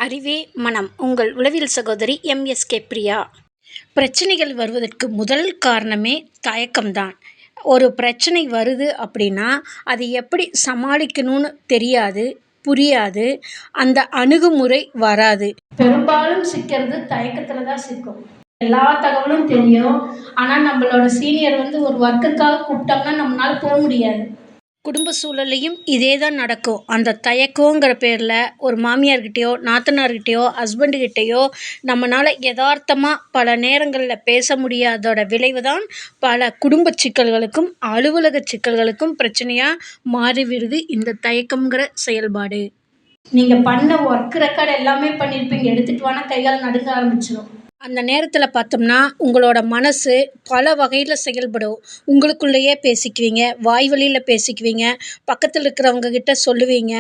அறிவே மனம். உங்கள் உளவியல் சகோதரி எம்.எஸ்.கே. பிரியா. பிரச்சனைகள் வருவதற்கு முதல் காரணமே தயக்கம்தான். ஒரு பிரச்சனை வருது அப்படின்னா அதை எப்படி சமாளிக்கணும்னு தெரியாது, புரியாது, அந்த அணுகுமுறை வராது. பெரும்பாலும் சிக்கிறது தயக்கத்துல தான் சிக்கும். எல்லா தகவலும் தெரியும். ஆனா நம்மளோட சீனியர் ஒரு ஒர்க்குக்காக கூப்பிட்டாங்கன்னா நம்மளால போக முடியாது. குடும்ப சூழல்லையும் இதே தான் நடக்கும். அந்த தயக்கங்கிற பேரில் ஒரு மாமியார்கிட்டயோ, நாத்தனார்கிட்டயோ, ஹஸ்பண்டுகிட்டயோ நம்மளால் யதார்த்தமாக பல நேரங்களில் பேச முடியாதோட விளைவு தான் பல குடும்ப சிக்கல்களுக்கும் அலுவலக சிக்கல்களுக்கும் பிரச்சனையாக மாறிவிடுது இந்த தயக்கங்கிற செயல்பாடு. நீங்கள் பண்ண ஒர்க் ரெக்கார்டு எல்லாமே பண்ணியிருப்பீங்க. எடுத்துகிட்டு வானா கைகால் நடுங்க ஆரம்பிச்சிடும். அந்த நேரத்தில் பார்த்தோம்னா உங்களோட மனசு பல வகையில் செயல்படும். உங்களுக்குள்ளேயே பேசிக்குவீங்க, வாய் வழியில் பேசிக்குவீங்க, பக்கத்தில் இருக்கிறவங்க கிட்ட சொல்லுவீங்க,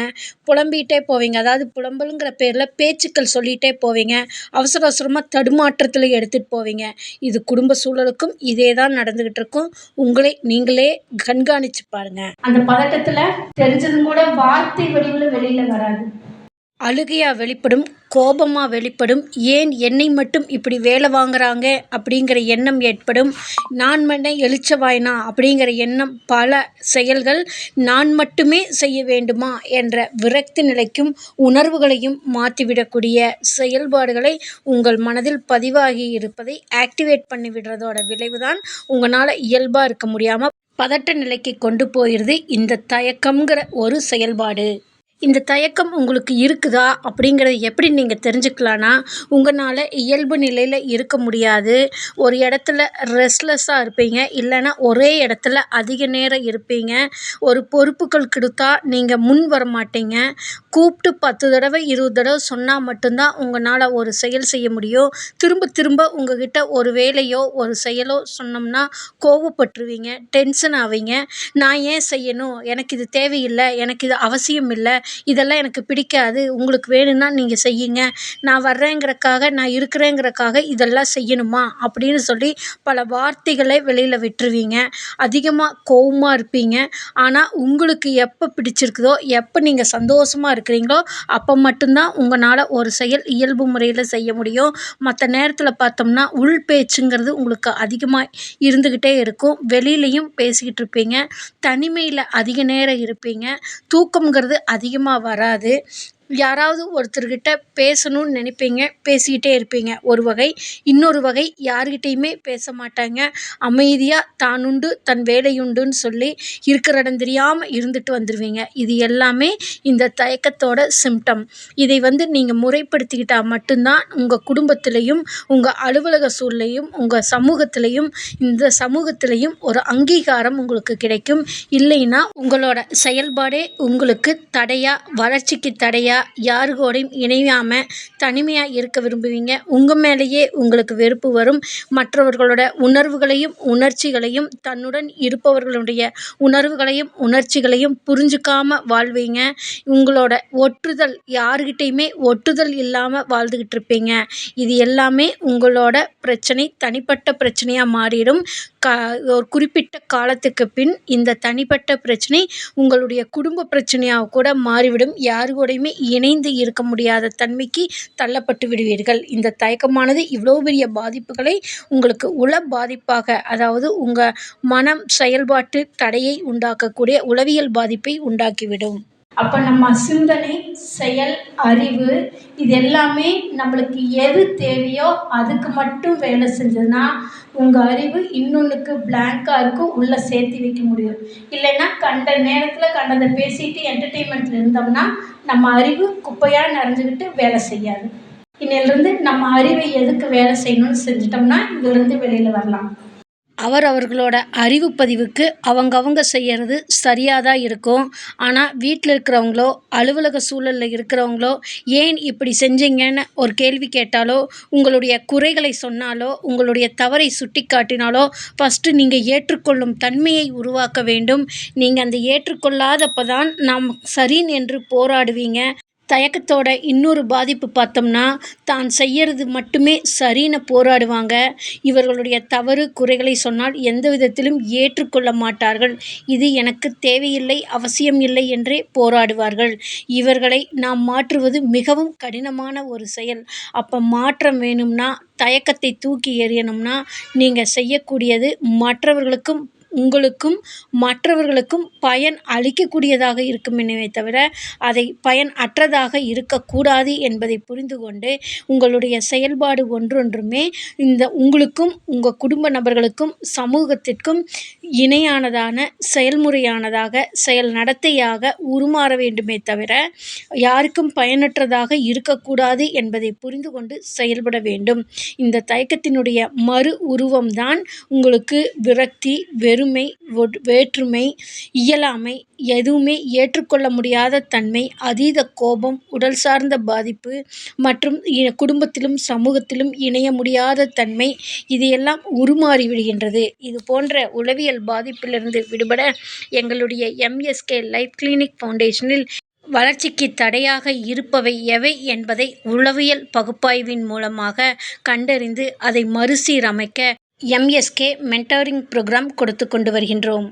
புலம்பிகிட்டே போவீங்க. அதாவது புலம்பலுங்கிற பேரில் பேச்சுக்கள் சொல்லிகிட்டே போவீங்க. அவசர அவசரமாக தடுமாற்றத்தில் எடுத்துகிட்டு போவீங்க. இது குடும்ப சூழலுக்கும் இதே தான் நடந்துக்கிட்டு இருக்கும். உங்களை நீங்களே கண்காணித்து பாருங்கள். அந்த பதட்டத்தில் தெரிஞ்சதும் கூட வார்த்தை வடிவில் வெளியில் வராது. அழுகையாக வெளிப்படும், கோபமாக வெளிப்படும். ஏன் என்னை மட்டும் இப்படி வேலை வாங்குறாங்க அப்படிங்கிற எண்ணம் ஏற்படும். நான் மட்டும் எழுச்சவாயினா அப்படிங்கிற எண்ணம். பல செயல்கள் நான் மட்டுமே செய்ய வேண்டுமா என்ற விரக்தி நிலைக்கும் உணர்வுகளையும் மாற்றிவிடக்கூடிய செயல்பாடுகளை உங்கள் மனதில் பதிவாகி இருப்பதை ஆக்டிவேட் பண்ணி விடுறதோட விளைவுதான் உங்களால் இயல்பாக இருக்க முடியாமல் பதட்ட நிலைக்கு கொண்டு போயிடுது இந்த தயக்கம்ங்கிற ஒரு செயல்பாடு. இந்த தயக்கம் உங்களுக்கு இருக்குதா அப்படிங்கிறத எப்படி நீங்கள் தெரிஞ்சுக்கலான்னா, உங்களால் இயல்பு நிலையில் இருக்க முடியாது. ஒரு இடத்துல ரெஸ்ட்லெஸ்ஸாக இருப்பீங்க, இல்லைன்னா ஒரே இடத்துல அதிக நேரம் இருப்பீங்க. ஒரு பொறுப்புகள் கொடுத்தா நீங்கள் முன் வர மாட்டீங்க. கூப்பிட்டு 10 தடவை 20 தடவை சொன்னால் மட்டும்தான் உங்களால் ஒரு செயல் செய்ய முடியும். திரும்ப திரும்ப உங்ககிட்ட ஒரு வேலையோ ஒரு செயலோ சொன்னோம்னா கோவப்பட்டுருவீங்க, டென்ஷன் ஆவீங்க. நான் ஏன் செய்யணும், எனக்கு இது தேவையில்லை, எனக்கு இது அவசியம் இல்லை, இதெல்லாம் எனக்கு பிடிக்காது, உங்களுக்கு வேணும்னா நீங்கள் செய்யுங்க, நான் வர்றேங்கிறக்காக, நான் இருக்கிறேங்கிறக்காக இதெல்லாம் செய்யணுமா அப்படின்னு சொல்லி பல வார்த்தைகளை வெளியில் விட்டுருவீங்க. அதிகமாக கோவமாக இருப்பீங்க. ஆனால் உங்களுக்கு எப்போ பிடிச்சிருக்குதோ, எப்போ நீங்கள் சந்தோஷமாக இருக்கிறீங்களோ அப்போ மட்டும்தான் உங்களால் ஒரு செயல் இயல்பு முறையில் செய்ய முடியும். மற்ற நேரத்தில் பார்த்தோம்னா உள் பேச்சுங்கிறது உங்களுக்கு அதிகமாக இருந்துக்கிட்டே இருக்கும். வெளியிலையும் பேசிக்கிட்டு இருப்பீங்க. தனிமையில் அதிக நேரம் இருப்பீங்க. தூக்கம்ங்கிறது அதிகமாக வராது. யாராவது ஒருத்தர்கிட்ட பேசணும்னு நினைப்பீங்க, பேசிக்கிட்டே இருப்பீங்க ஒரு வகை. இன்னொரு வகை யார்கிட்டையுமே பேச மாட்டாங்க. அமைதியாக தானுண்டு தன் வேலையுண்டுன்னு சொல்லி இருக்கிற இடம் தெரியாமல் இருந்துட்டு வந்துடுவீங்க. இது எல்லாமே இந்த தயக்கத்தோட சிம்டம். இதை நீங்கள் முறைப்படுத்திக்கிட்டால் மட்டும்தான் உங்கள் குடும்பத்திலையும், உங்கள் அலுவலக சூழலையும், உங்கள் சமூகத்திலையும், இந்த சமூகத்திலையும் ஒரு அங்கீகாரம் உங்களுக்கு கிடைக்கும். இல்லைன்னா உங்களோட செயல்பாடே உங்களுக்கு தடையாக, வளர்ச்சிக்கு தடையாக, யாரு கூடயும் இணையாமல் தனிமையாக இருக்க விரும்புவீங்க. உங்கள் மேலேயே உங்களுக்கு வெறுப்பு வரும். மற்றவர்களோட உணர்வுகளையும் உணர்ச்சிகளையும், தன்னுடன் இருப்பவர்களுடைய உணர்வுகளையும் உணர்ச்சிகளையும் புரிஞ்சுக்காமல் வாழ்வீங்க. உங்களோட ஒட்டுதல் யாருக்கிட்டையுமே ஒட்டுதல் இல்லாமல் வாழ்ந்துக்கிட்டு இருப்பீங்க. இது எல்லாமே உங்களோட பிரச்சனை தனிப்பட்ட பிரச்சனையாக மாறிடும். ஒரு குறிப்பிட்ட காலத்துக்கு பின் இந்த தனிப்பட்ட பிரச்சனை உங்களுடைய குடும்ப பிரச்சனையாக கூட மாறிவிடும். யாரு கூடயுமே இணைந்து இருக்க முடியாத தன்மைக்கு தள்ளப்பட்டு விடுவீர்கள். இந்த தயக்கமானது இவ்வளோ பெரிய பாதிப்புகளை உங்களுக்கு உள பாதிப்பாக, அதாவது உங்கள் மனம் செயல்பாட்டு தடையை உண்டாக்கக்கூடிய உளவியல் பாதிப்பை உண்டாக்கிவிடும். அப்போ நம்ம சிந்தனை, செயல், அறிவு இது எல்லாமே நம்மளுக்கு எது தேவையோ அதுக்கு மட்டும் வேலை செஞ்சதுன்னா உங்கள் அறிவு இன்னொன்றுக்கு பிளாங்காக இருக்கும், உள்ளே சேர்த்து வைக்க முடியும். இல்லைன்னா கண்ட நேரத்தில் கண்டதை பேசிட்டு என்டர்டெயின்மெண்ட்டில் இருந்தோம்னா நம்ம அறிவு குப்பையாக நிறைஞ்சிக்கிட்டு வேலை செய்யாது. இன்னிலிருந்து நம்ம அறிவை எதுக்கு வேலை செய்யணும்னு செஞ்சிட்டோம்னா இதிலிருந்து வெளியில் வரலாம். அவர்களோட அறிவு பதிவுக்கு அவங்க செய்கிறது சரியாக தான் இருக்கும். ஆனால் வீட்டில் இருக்கிறவங்களோ, அலுவலக சூழலில் இருக்கிறவங்களோ, ஏன் இப்படி செஞ்சீங்கன்னு ஒரு கேள்வி கேட்டாலோ, உங்களுடைய குறைகளை சொன்னாலோ, உங்களுடைய தவறை சுட்டி காட்டினாலோ ஃபஸ்ட்டு நீங்கள் ஏற்றுக்கொள்ளும் தன்மையை உருவாக்க வேண்டும். நீங்கள் அந்த ஏற்றுக்கொள்ளாதப்போ தான் நாம் சரின்னு என்று போராடுவீங்க. தயக்கத்தோட இன்னொரு பாதிப்பு பார்த்தோம்னா, தான் செய்யறது மட்டுமே சரின்னு போராடுவாங்க. இவர்களுடைய தவறு, குறைகளை சொன்னால் எந்த விதத்திலும் ஏற்றுக்கொள்ள மாட்டார்கள். இது எனக்கு தேவையில்லை, அவசியம் இல்லை என்றே போராடுவார்கள். இவர்களை நாம் மாற்றுவது மிகவும் கடினமான ஒரு செயல். அப்ப மாற்றம் வேணும்னா, தயக்கத்தை தூக்கி எறியணும்னா, நீங்க செய்யக்கூடியது மற்றவர்களுக்கும் உங்களுக்கும் மற்றவர்களுக்கும் பயன் அளிக்கக்கூடியதாக இருக்குமே தவிர, அதை பயன் அற்றதாக இருக்கக்கூடாது என்பதை புரிந்து கொண்டு, உங்களுடைய செயல்பாடு ஒன்றொன்றுமே உங்களுக்கும், உங்க குடும்ப நபர்களுக்கும், சமூகத்திற்கும் இணையானதான, செயல்முறையானதாக, செயல் நடத்தையாக உருமாற வேண்டுமே தவிர, யாருக்கும் பயனற்றதாக இருக்கக்கூடாது என்பதை புரிந்து கொண்டு செயல்பட வேண்டும். இந்த தயக்கத்தினுடைய மறு உருவம்தான் உங்களுக்கு விரக்தி, வெறுமை, வேற்றுமை, இயலாமை, எதுவுமே ஏற்றுக்கொள்ள முடியாத தன்மை, அதீத கோபம், உடல் சார்ந்த பாதிப்பு மற்றும் குடும்பத்திலும் சமூகத்திலும் இணைய முடியாத தன்மை, இது எல்லாம் உருமாறி விடுகின்றது. இது போன்ற உளவியல் பாதிப்பிலிருந்து விடுபட எங்களுடைய MSK லைஃப் கிளினிக் ஃபவுண்டேஷனில் வளர்ச்சிக்கு தடையாக இருப்பவை எவை என்பதை உளவியல் பகுப்பாய்வின் மூலமாக கண்டறிந்து அதை மறுசீரமைக்க MSK மென்டாரிங் புரோகிராம் கொடுத்து கொண்டு வருகின்றோம்.